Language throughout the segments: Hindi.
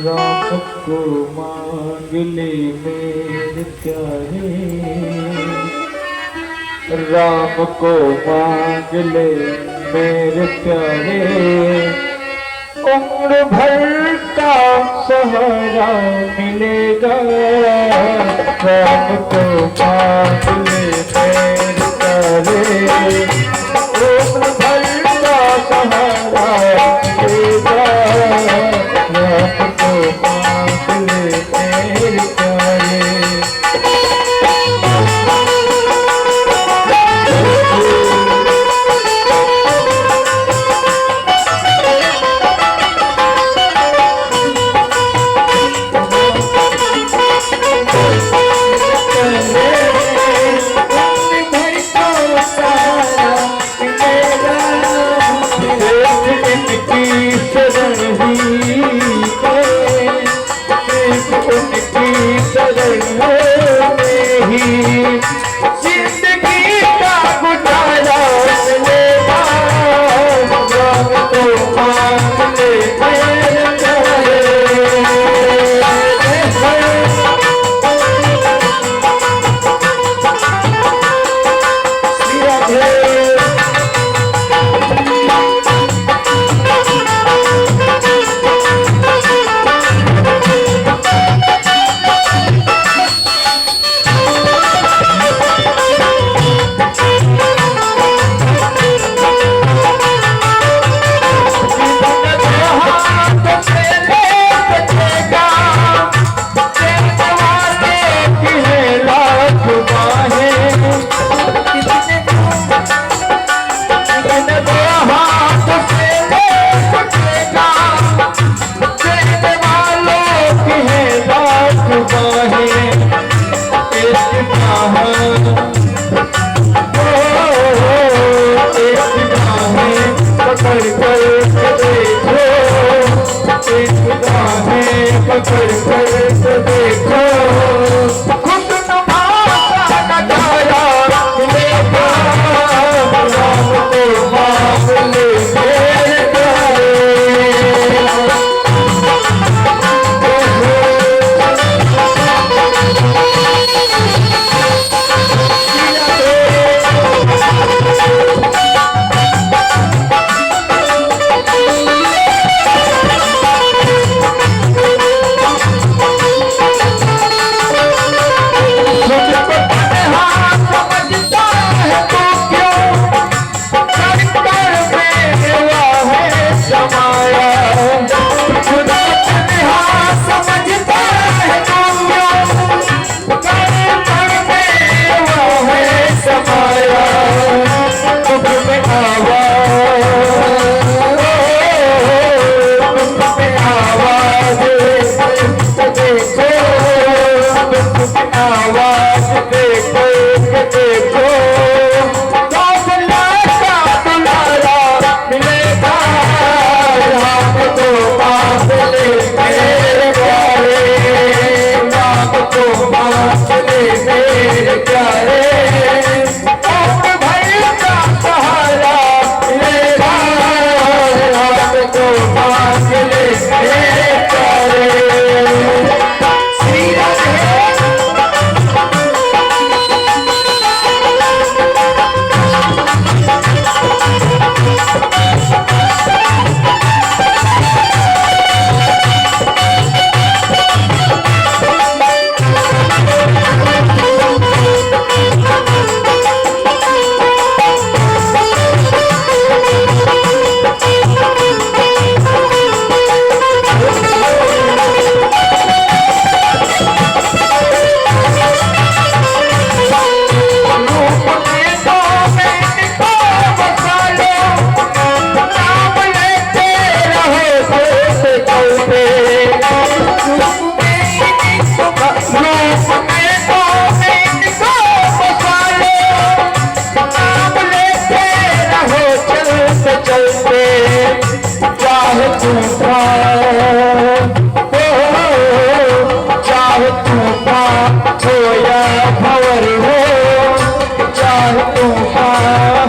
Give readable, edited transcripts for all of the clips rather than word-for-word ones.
राम को मांग ले मेरे प्यारे, राम को मांग ले मेरे प्यारे, उम्र भर का सहारा मिलेगा। राम को मांग ले मेरे प्यारे, उम्र भर का सहारा मिलेगा। राम को मांग ले मेरे प्यारे।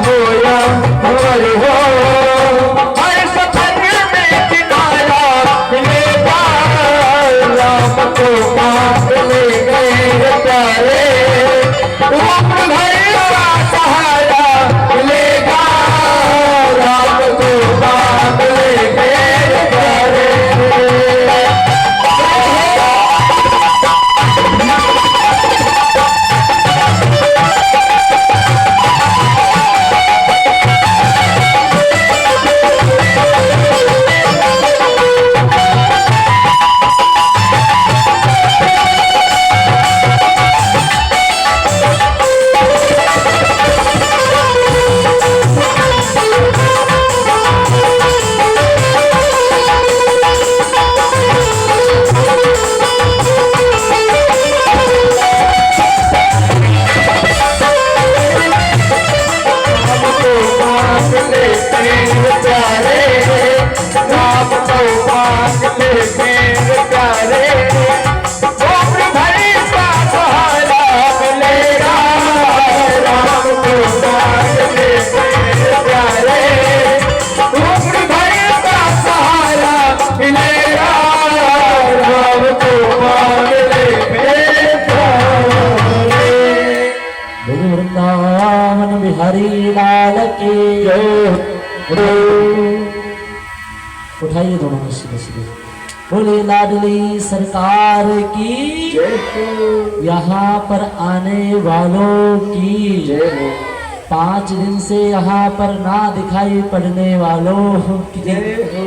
हो या भंवर हो, उठाइए दोनों में सीधे सीधे। बोले लाडली सरकार की जय हो, यहाँ पर आने वालों की जय हो, 5 दिन से यहाँ पर ना दिखाई पड़ने वालों की जय हो,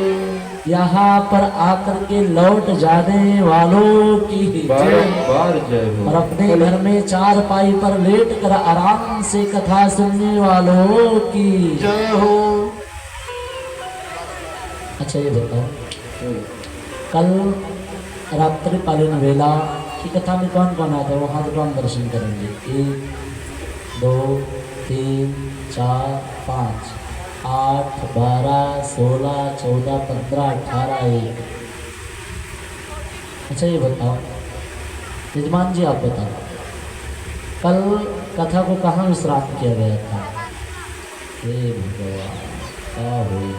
यहाँ पर आकर के लौट जाने वालों की बार जय हो, और अपने घर में 4 पाई पर लेट कर आराम से कथा सुनने वालों की जय हो। अच्छा ये बताओ, कल रात्रिकालीन वेला की कथा में कौन कौन आता है? वहाँ तो हम दर्शन करेंगे। 1 2 3 4 5 8 12 16 14 15 18 1। अच्छा ये बताओ यजमान जी, आप बताओ कल कथा को कहाँ विश्राम किया गया था? हे भगवान, क्या हुई?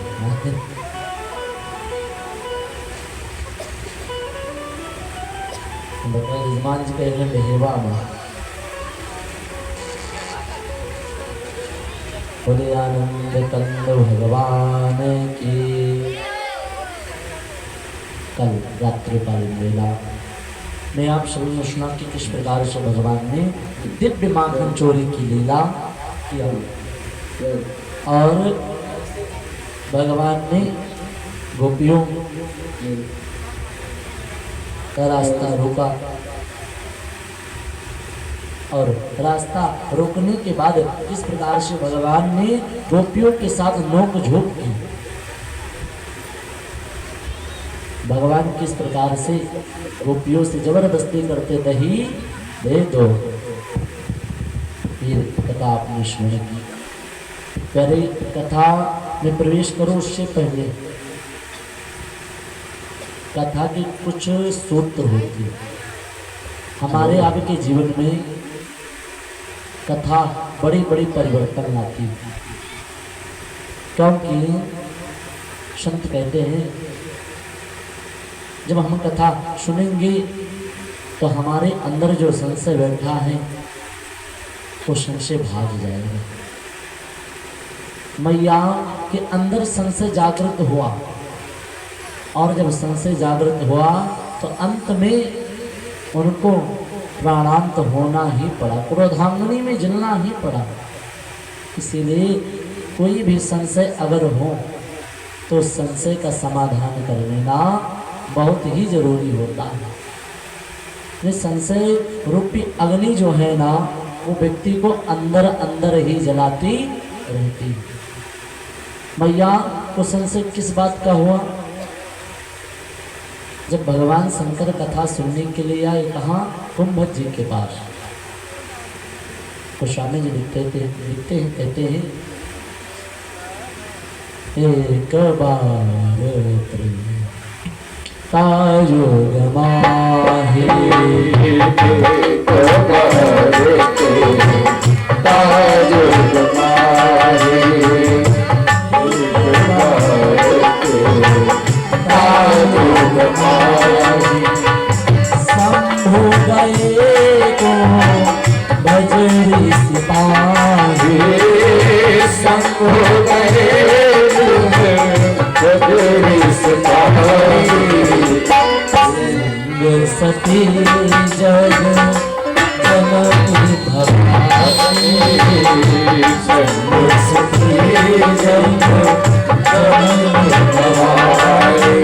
बताओ यजमान जी कहेंगे बेहेवा में। बोले आनंद कंद भगवान की। कल रात्रिकालीन वेला मैं आप सभी ने सुना कि किस प्रकार से भगवान ने दिव्य माखन चोरी की लीला किया और भगवान ने गोपियों का रास्ता रोका और रास्ता रोकने के बाद किस प्रकार से भगवान ने गोपियों के साथ नोक झोंक की। भगवान किस प्रकार से गोपियों से जबरदस्ती करते दही दे दो। ये कथा आपने सुनी की। पहले कथा में प्रवेश करो उससे पहले कथा की कुछ सूत्र होती है। हमारे आपके जीवन में कथा बड़ी बड़ी परिवर्तन लाती है, क्योंकि संत कहते हैं जब हम कथा सुनेंगे तो हमारे अंदर जो संशय बैठा है वो संशय भाग जाएगा। मैया के अंदर संशय जागृत हुआ और जब संशय जागृत हुआ तो अंत में उनको प्राणांत होना ही पड़ा, क्रोधांगनी में जलना ही पड़ा। इसीलिए कोई भी संशय अगर हो तो संशय का समाधान कर लेना बहुत ही जरूरी होता है। ये संशय रूपी अग्नि जो है ना वो व्यक्ति को अंदर अंदर ही जलाती रहती। मैया को संशय किस बात का हुआ? जब भगवान शंकर कथा सुनने के लिए आए कहाँ? कुंभज जी के पास। गोस्वामी जी लिखते हैं कहते हैं एक बार तायोग माहे शंभु गए को बजरी सिपाही, शंभु गए बजरी सिपाही, सती जग जननी भवानी, सती जग जननी भवानी।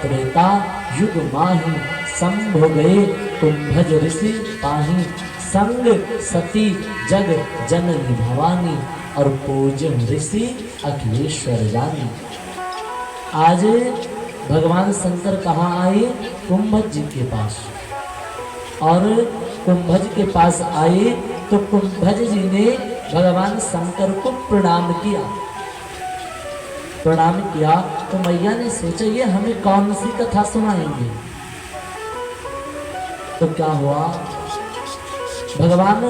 त्रेता युग माही संभो गए कुंभज ऋषि पाही, संग सती जग जननी भवानी और पूजन ऋषि अखिलेश्वर जानी। आज भगवान शंकर कहाँ आए? कुंभज जी के पास। और कुंभज के पास आए तो कुंभज जी ने भगवान शंकर को प्रणाम किया। प्रणाम किया तो मैया ने सोचा ये हमें कौन सी कथा सुनाएंगे। तो क्या हुआ, भगवान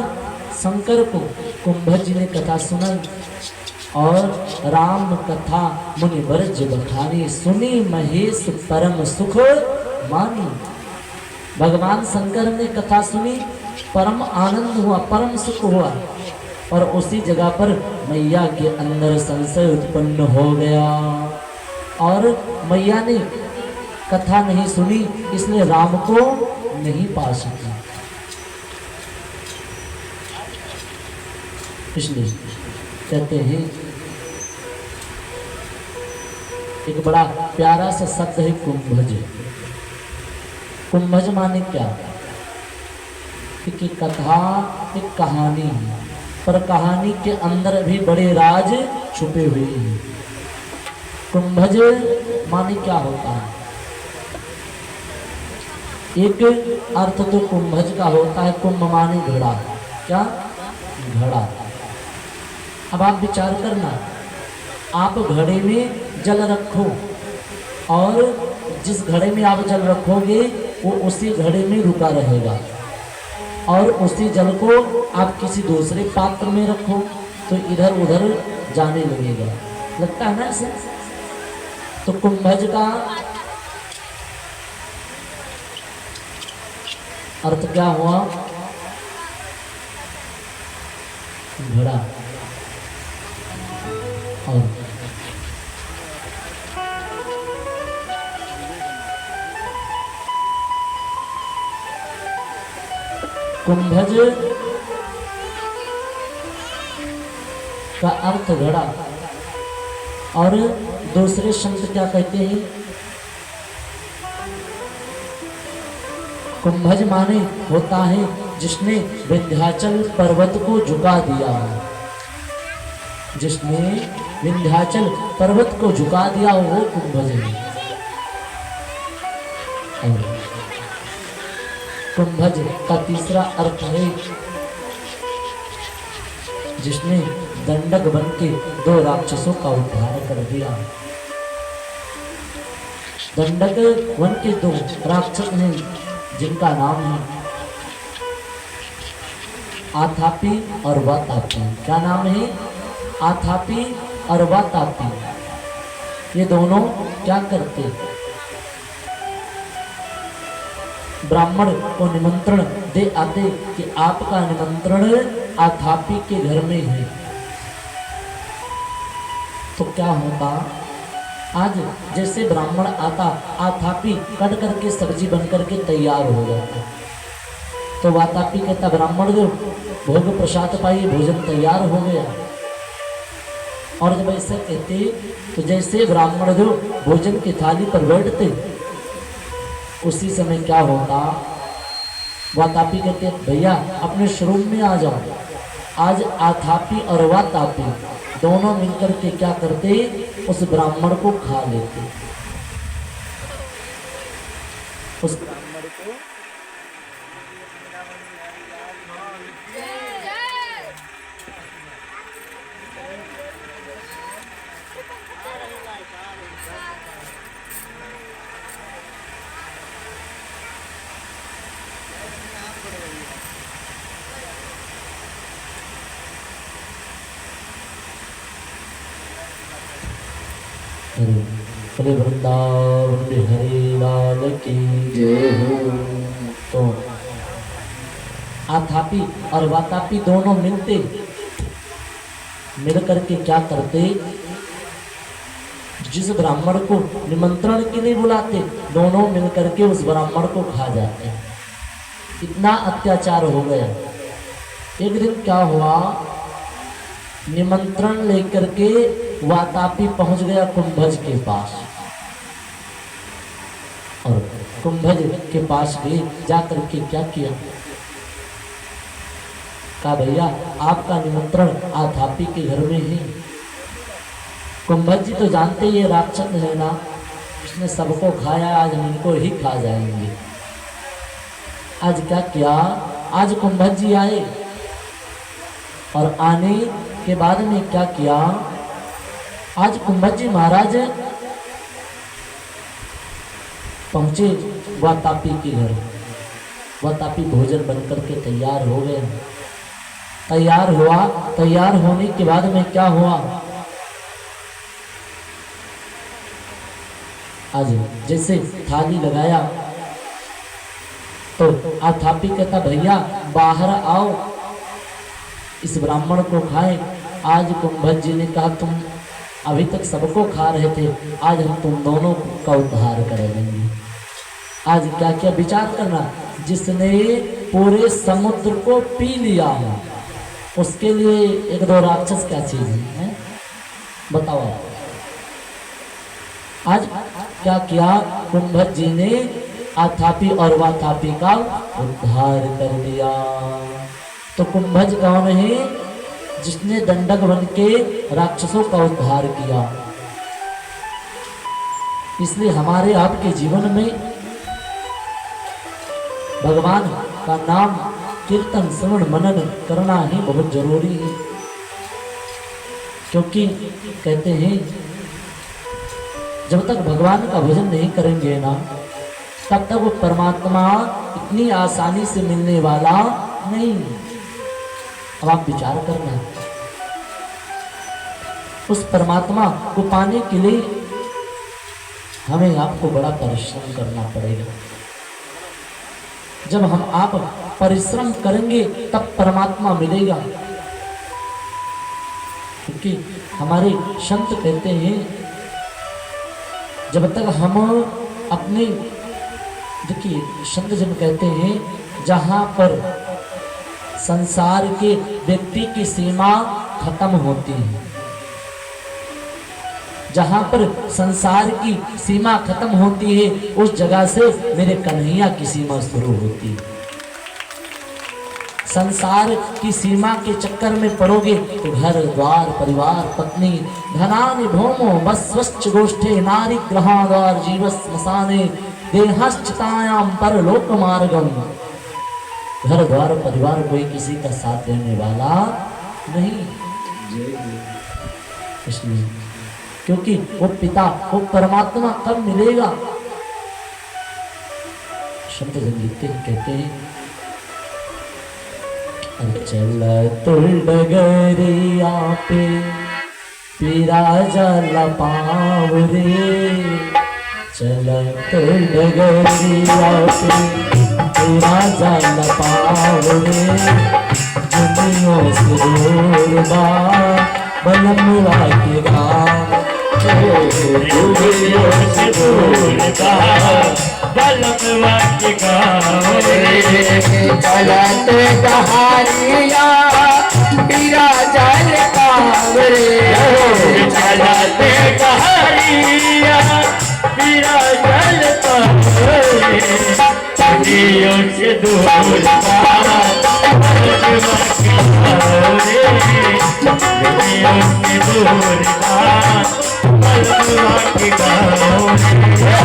शंकर को कुंभज जी ने कथा सुनाई और राम कथा मुनि वर्ज बखानी, सुनी महेश परम सुख मानी। भगवान शंकर ने कथा सुनी, परम आनंद हुआ, परम सुख हुआ और उसी जगह पर मैया के अंदर संशय उत्पन्न हो गया और मैया ने कथा नहीं सुनी, इसलिए राम को नहीं पा सकी। इसलिए कहते हैं एक बड़ा प्यारा सा शब्द है कुंभज। कुंभज माने क्या, कि कथा एक कहानी है, पर कहानी के अंदर भी बड़े राज छुपे हुए हैं। कुंभज माने क्या होता है, एक अर्थ तो कुंभज का होता है, कुंभ माने घड़ा, क्या घड़ा। अब आप विचार करना, आप घड़े में जल रखो और जिस घड़े में आप जल रखोगे वो उसी घड़े में रुका रहेगा और उसी जल को आप किसी दूसरे पात्र में रखो तो इधर उधर जाने लगेगा, लगता है ना ऐसे। तो कुंभज का अर्थ क्या हुआ, घड़ा। और कुंभज का अर्थ घड़ा और दूसरे शब्द क्या कहते हैं, कुंभज माने होता है जिसने विंध्याचल पर्वत को झुका दिया, जिसने विंध्याचल पर्वत को झुका दिया वो कुंभज है। कुंभज का तीसरा अर्थ है जिसने दंडक बन के 2 राक्षसों का उद्धार कर दिया। दंडक वन के 2 राक्षस हैं जिनका नाम है आथापी और वातापी। क्या नाम है, आथापी और वातापी। ये दोनों क्या करते, ब्राह्मण को निमंत्रण दे आते कि आपका निमंत्रण आथापी के घर में है। तो क्या होता, आज जैसे ब्राह्मण आता आथापी कट करके सब्जी बन करके तैयार हो जाता, तो वातापी कहता ब्राह्मण जो भोग प्रसाद पाइए, भोजन तैयार हो गया। और जब ऐसे कहते तो जैसे ब्राह्मण जो भोजन की थाली पर बैठते उसी समय क्या होता, वातापी कहते भैया अपने श्रूम में आ जाओ। आज आथापी और वातापी दोनों मिलकर के क्या करते, उस ब्राह्मण को खा लेते। उस ब्राह्मण को हरे वृंदावन बिहारी लाल की जय हो। तो आथापी और वातापी दोनों मिलते, मिल करके क्या करते, जिस ब्राह्मण को निमंत्रण के लिए बुलाते दोनों मिल करके उस ब्राह्मण को खा जाते। इतना अत्याचार हो गया। एक दिन क्या हुआ, निमंत्रण लेकर के वातापी पहुंच गया कुंभज के पास और कुंभज के पास भी जाकर के क्या किया, कहा भैया आपका निमंत्रण आथापी के घर में है। कुंभज जी तो जानते ये राक्षस है ना, उसने सबको खाया, आज हम इनको ही खा जाएंगे। आज क्या किया, आज कुंभज जी आए और आने के बाद में क्या किया, आज कुंभज जी महाराज पहुंचे वातापी के घर। वातापी भोजन बनकर के तैयार हो गए। तैयार हुआ, तैयार होने के बाद में क्या हुआ, आज जैसे थाली लगाया तो आथापी कहता भैया बाहर आओ, इस ब्राह्मण को खाएं। आज कुंभज जी ने कहा तुम अभी तक सबको खा रहे थे, आज हम तुम दोनों का उद्धार करेंगे। आज क्या क्या विचार करना, जिसने पूरे समुद्र को पी लिया है उसके लिए एक दो राक्षस क्या चीज है, बताओ आप। आज क्या किया कुंभज जी ने, आथापी और वातापी का उद्धार कर दिया। तो कुंभज कौन है, जिसने दंडक बन के राक्षसों का उद्धार किया। इसलिए हमारे आपके जीवन में भगवान का नाम कीर्तन श्रवण मनन करना ही बहुत जरूरी है। क्योंकि कहते हैं जब तक भगवान का भजन नहीं करेंगे ना, तब तक वो परमात्मा इतनी आसानी से मिलने वाला नहीं। अब आप विचार करना, उस परमात्मा को पाने के लिए हमें आपको बड़ा परिश्रम करना पड़ेगा। जब हम आप परिश्रम करेंगे तब परमात्मा मिलेगा। क्योंकि हमारे संत कहते हैं जब तक हम अपने, देखिए संत जब कहते हैं जहां पर संसार के व्यक्ति की सीमा खत्म होती है, जहां पर संसार की सीमा खत्म होती है उस जगह से मेरे कन्हैया की सीमा शुरू होती है। संसार की सीमा के चक्कर में पड़ोगे तो घर द्वार परिवार पत्नी धनानि भौमो बस्वश्च गोष्ठे नारी ग्रहाद्वार जीवस स्मशाने देहश्चितायाम परलोक मार्गम। घर द्वार परिवार कोई किसी का साथ देने वाला नहीं। इसलिए क्योंकि वो पिता वो परमात्मा कब मिलेगा। शब्द जब लिखते हैं कहते हैं चल तो डगरिया पे पीरा जल पाव रे, चल तो डगरिया पे पीरा जल पाव रे, दुनियों से दूर बा बलमुआ के गाँव, दुनियों से दूर का बलमुआ के गाँव रे। चलत डहारिया पीरा जल पाव रे, चलत डहारिया पीरा जल पाव रे, दुनियों से दूर का बलमुआ के गाँव रे, दुनियों से दूर का बलमुआ के गाँव रे।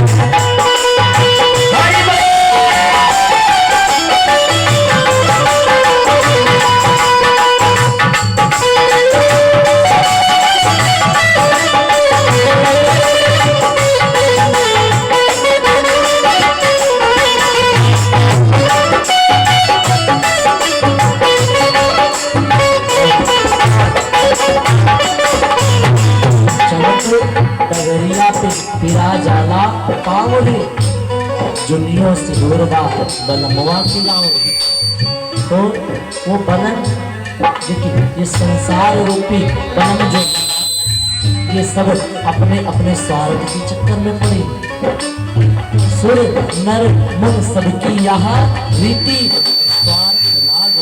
डगरिया पे पिरा जाला पावले, दुनियों से दूर बा बलमुआ की गाँव। तो वो बलन, देखिए ये संसार रूपी बलन जो ये सब अपने अपने स्वार्थ के चक्कर में पड़े। सुर नर मन सबकी यहाँ रीति स्वार्थ लाग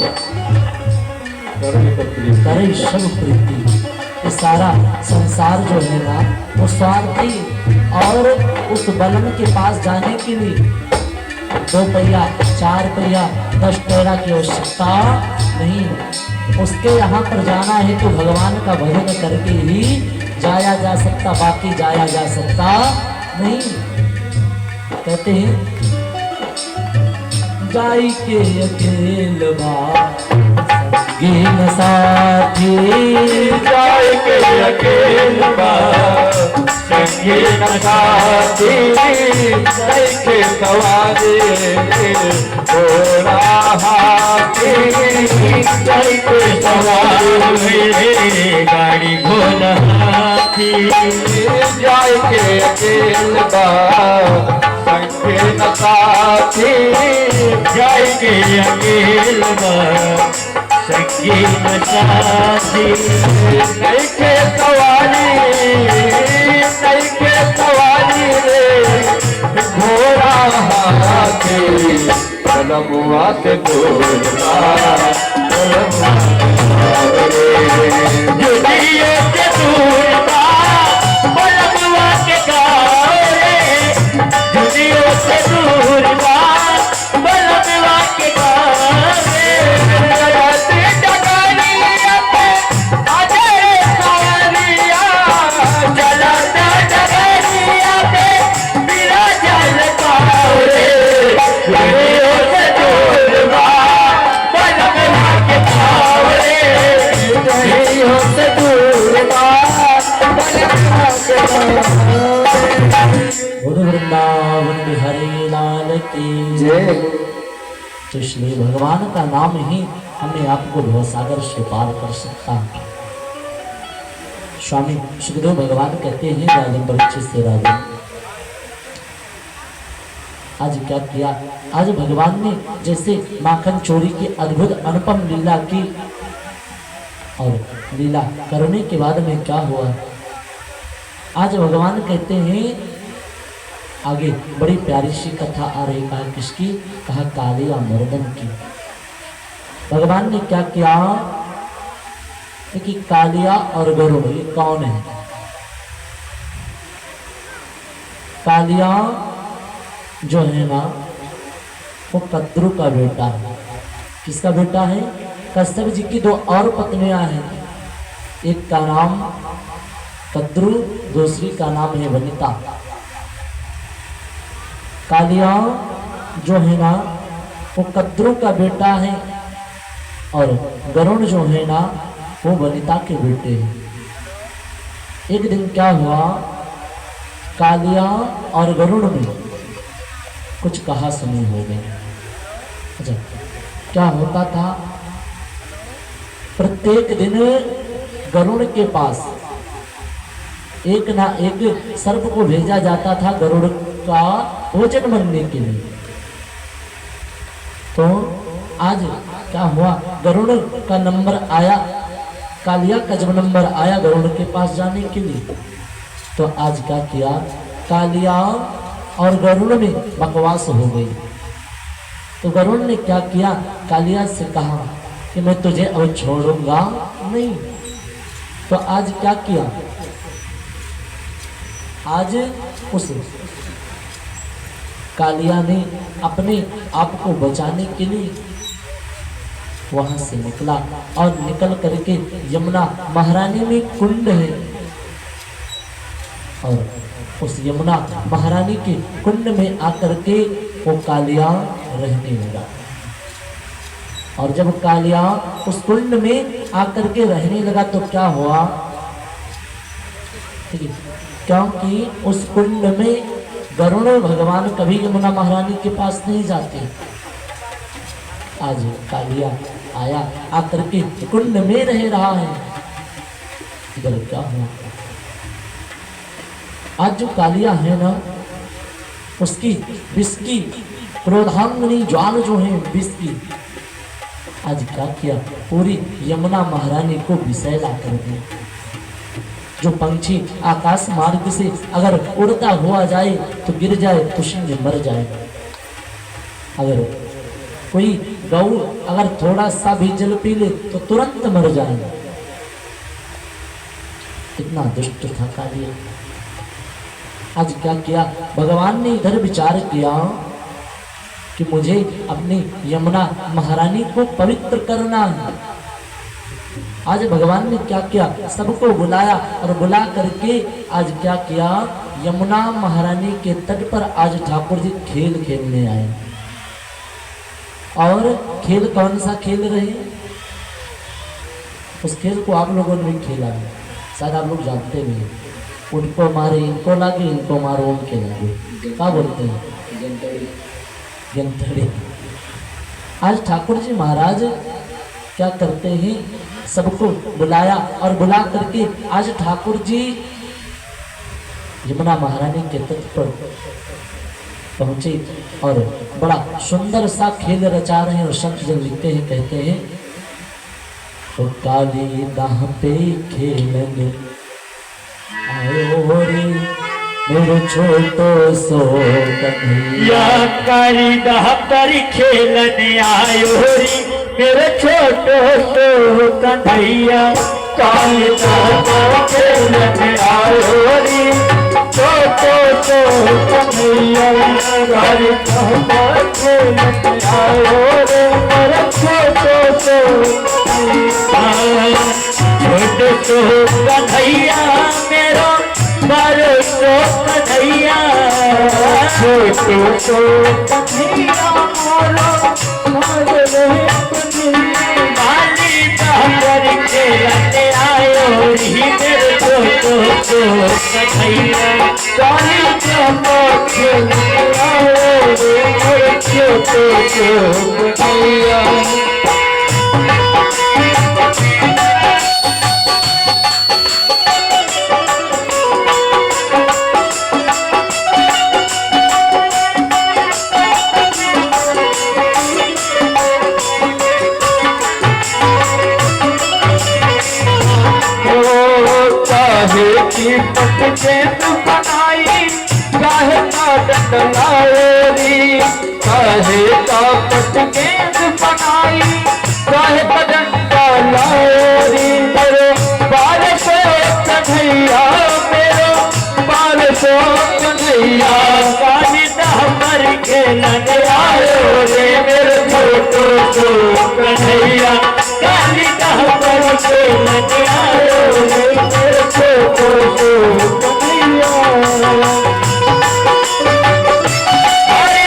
करे सब प्रीति। ये सारा संसार जो है ना वो स्वार्थी, और उस बलन के पास जाने के लिए 2 पहिया 4 पहिया 10 पैरा की आवश्यकता नहीं। उसके यहाँ पर जाना है तो भगवान का भजन करके ही जाया जा सकता, बाकी जाया जा सकता नहीं। कहते हैं जाई के अकेल बा संगीन साथी जाय के अकेल संगीन साथी के सवारी घोड़ा हाथी जय के सवारी गाड़ी घोड़ा हाथी जाय के अकेल संगीन साथी जाय के अकेल संगीन साथी नहीं के सवारी रे घोड़ा हाथी कलमुआ के बोलना जुड़िए के दूरबा कलमुआ के गाँव रे जुड़िए के दूरबा कलमुआ के गाँव रे वृंदावन बिहारी लाल की जय। तो इसलिए भगवान का नाम ही हमें आपको भवसागर से पार कर सकता है। स्वामी सुखदेव भगवान कहते हैं राजन परीक्षित से राजन, आज क्या किया? आज भगवान ने जैसे माखन चोरी की अद्भुत अनुपम लीला की, और लीला करने के बाद में क्या हुआ? आज भगवान कहते हैं, आगे बड़ी प्यारी सी कथा आ रही। कहा किसकी? कहा कालिया मर्दन की। भगवान ने क्या किया कि कालिया और गरुड़ ये कौन है? कालिया जो है ना वो कद्रू का बेटा है। किसका बेटा है? कश्यप जी की दो और पत्नियां हैं, एक का नाम कद्रू, दूसरी का नाम है वनिता। कालिया जो है ना वो कद्रू का बेटा है, और गरुड़ जो है ना वो वनिता के बेटे हैं। एक दिन क्या हुआ, कालिया और गरुड़ में कुछ कहा सुनी हो गई। अच्छा, क्या होता था? प्रत्येक दिन गरुड़ के पास एक ना एक सर्प को भेजा जाता था गरुड़ का भोजन बनने के लिए। तो आज क्या हुआ, गरुड़ का नंबर आया, कालिया का जब नंबर आया गरुड़ के पास जाने के लिए, तो आज क्या किया, कालिया और गरुड़ में बकवास हो गई। तो गरुड़ ने क्या किया, कालिया से कहा कि मैं तुझे अब छोड़ूंगा नहीं। तो आज क्या किया, आज उस कालिया ने अपने आप को बचाने के लिए वहां से निकला, और निकल करके यमुना महारानी में कुंड है, और उस यमुना महारानी के कुंड में आकर के वो कालिया रहने लगा। और जब कालिया उस कुंड में आकर के रहने लगा तो क्या हुआ, ठीक है, क्योंकि उस कुंड में गरुड़ भगवान कभी यमुना महारानी के पास नहीं जाते। आज कालिया आया, आकर के कुंड में रह रहा है। इधर क्या हुआ, आज जो कालिया है ना उसकी विष की क्रोधांगनी ज्वाल जो है विष की, आज क्या किया, पूरी यमुना महारानी को विषैला कर दिया। जो पंछी आकाश मार्ग से अगर उड़ता हुआ जाए तो गिर जाए तो शीघ्र मर जाए। अगर कोई गौ अगर थोड़ा सा भी जल पी ले तो तुरंत मर जाए। इतना दुष्ट था कालिया। आज क्या किया, भगवान ने इधर विचार किया कि मुझे अपनी यमुना महारानी को पवित्र करना है। आज भगवान ने क्या किया, सबको बुलाया, और बुला करके आज क्या किया, यमुना महारानी के तट पर आज ठाकुर जी खेल खेलने आए। और खेल कौन सा खेल रहे, उस खेल को आप लोगों ने भी खेला है, शायद आप लोग जानते भी हैं। उनको मारे इनको लागे, इनको मारो उनके लागे, क्या बोलते हैं, गंतड़ी। आज ठाकुर जी महाराज क्या करते हैं, सबको बुलाया और बुला करके आज ठाकुर जी यमुना महारानी के तट पर पहुंचे और बड़ा सुंदर सा खेल रचा रहे हैं। और संत जन लिखते हैं, कहते हैं, तो काली दाह पे खेलन आयो रे मेरे छोटो सो कन्हैया, या काली दाह पर खेलन आयो रे मेरे छोटो सो कन्हैया। काली दाह पर खेलन आयो रे छोटो सो कन्हैया। काली दाह पर खेलन आयो रे मेरे छोटो सो कन्हैया। छोटो सो कन्हैया मेरा बारो सो कन्हैया। छोटो सो कन्हैया मोरो मारो कन्हैया। काली दाह पर खेलन आयो रे मेरे छोटो सो कन्हैया। काली दाह पर खेलन आयो रे मेरे छोटो सो कन्हैया। पटकेत बनाई काहे का डंडलाओरी। काहे का पटकेत बनाई काहे का डंडलाओरी। मेरे बाल सो कन्हैया मेरो बाल सो कन्हैया। काली दाह पर खेलन आयो रे मेरे छोटो सो कन्हैया। काली दाह पर खेलन आयो रे मेरे छोटो सो कन्हैया। काली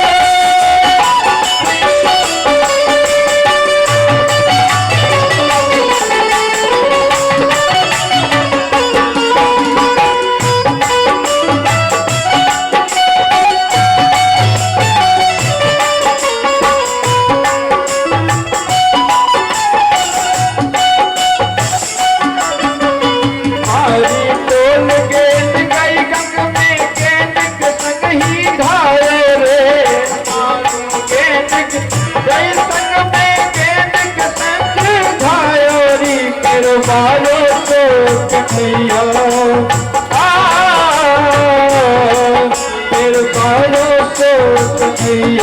कन्हैया।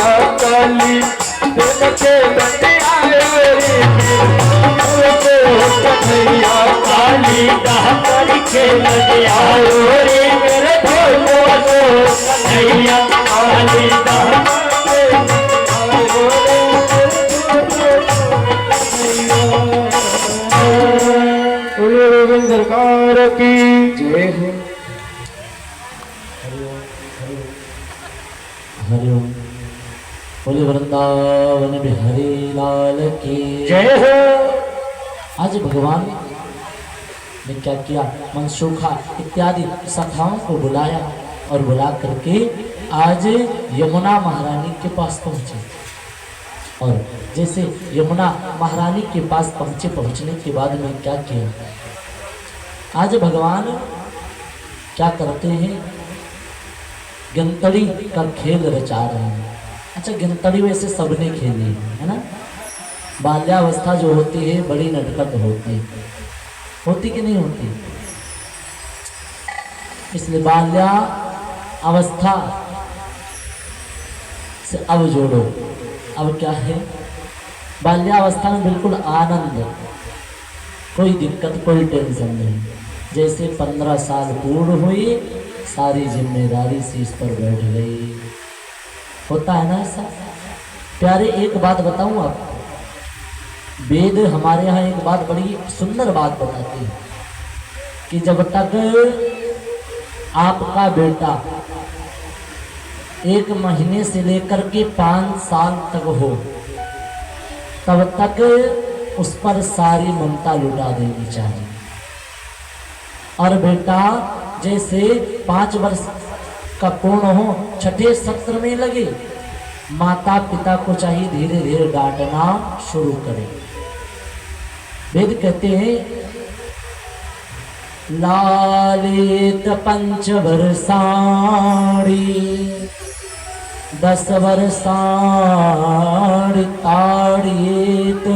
काली दाह पर खेलन आयो रे मेरे छोटो सो कन्हैया। काली दाह सरकार की जय हो। हरिओम। बोले वृंदावन बिहारी लाल की जय हो। आज भगवान ने क्या किया, मनसूखा इत्यादि सखाओं को बुलाया और बुला करके आज यमुना महारानी के पास पहुंचे। और जैसे यमुना महारानी के पास पहुंचे, पहुंचने के बाद में क्या किया, आज भगवान क्या करते हैं, गिनतड़ी का खेल रचा रहे हैं। अच्छा, गिनतड़ी वैसे सबने खेली है ना। बाल्यावस्था जो होती है बड़ी नटखट होती कि नहीं होती। इसलिए बाल्या अवस्था से अब जोड़ो। अब क्या है, बाल्यावस्था में बिल्कुल आनंद, कोई दिक्कत कोई टेंशन नहीं। जैसे 15 साल पूर्ण हुई, सारी जिम्मेदारी शीश पर बैठ गई। होता है ना ऐसा। प्यारे, एक बात बताऊं आपको, वेद हमारे यहाँ एक बात बड़ी सुंदर बात बताते हैं कि जब तक आपका बेटा 1 महीने से लेकर के 5 साल तक हो, तब तक उस पर सारी ममता लुटा देनी चाहिए। और बेटा जैसे 5 वर्ष का पूर्ण हो, छठे सत्र में लगे, माता पिता को चाहिए धीरे धीरे डांटना शुरू करें। वेद कहते हैं लालित 5 वर्षाणि 10 वर्षाणि ताड़येत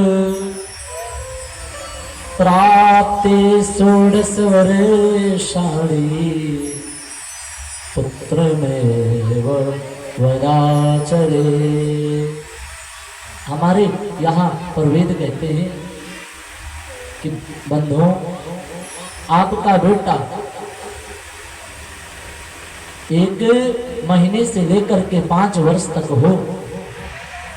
प्राप्ते 16 वर्षाणि पुत्रमेव वदाचरे। हमारे यहाँ पर वेद कहते हैं कि बंधुओं, आपका बेटा 1 महीने से लेकर के 5 वर्ष तक हो,